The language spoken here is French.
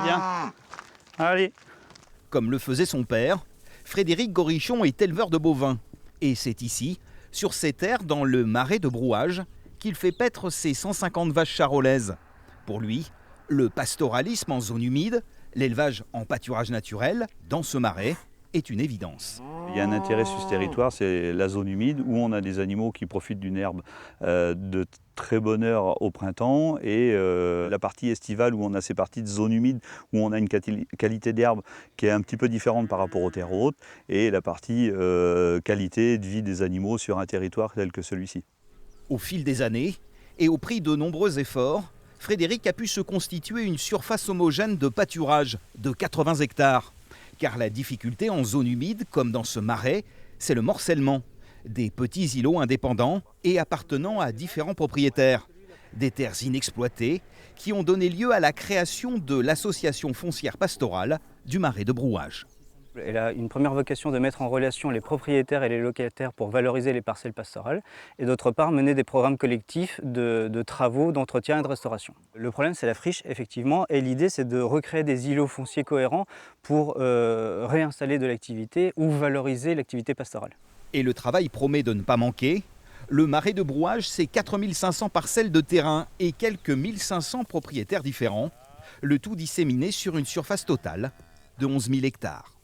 viens. Allez. Comme le faisait son père, Frédéric Gorichon est éleveur de bovins. Et c'est ici, sur ses terres, dans le marais de Brouage, qu'il fait paître ses 150 vaches charolaises. Pour lui, le pastoralisme en zone humide, l'élevage en pâturage naturel, dans ce marais, est une évidence. Il y a un intérêt sur ce territoire, c'est la zone humide où on a des animaux qui profitent d'une herbe de très bonne heure au printemps et la partie estivale où on a ces parties de zone humide où on a une qualité d'herbe qui est un petit peu différente par rapport aux terres hautes et la partie qualité de vie des animaux sur un territoire tel que celui-ci. Au fil des années, et au prix de nombreux efforts, Frédéric a pu se constituer une surface homogène de pâturage de 80 hectares. Car la difficulté en zone humide, comme dans ce marais, c'est le morcellement. Des petits îlots indépendants et appartenant à différents propriétaires. Des terres inexploitées qui ont donné lieu à la création de l'association foncière pastorale du marais de Brouage. Elle a une première vocation de mettre en relation les propriétaires et les locataires pour valoriser les parcelles pastorales et d'autre part mener des programmes collectifs de travaux, d'entretien et de restauration. Le problème c'est la friche effectivement et l'idée c'est de recréer des îlots fonciers cohérents pour réinstaller de l'activité ou valoriser l'activité pastorale. Et le travail promet de ne pas manquer. Le marais de Brouage, c'est 4500 parcelles de terrain et quelques 1500 propriétaires différents, le tout disséminé sur une surface totale de 11 000 hectares.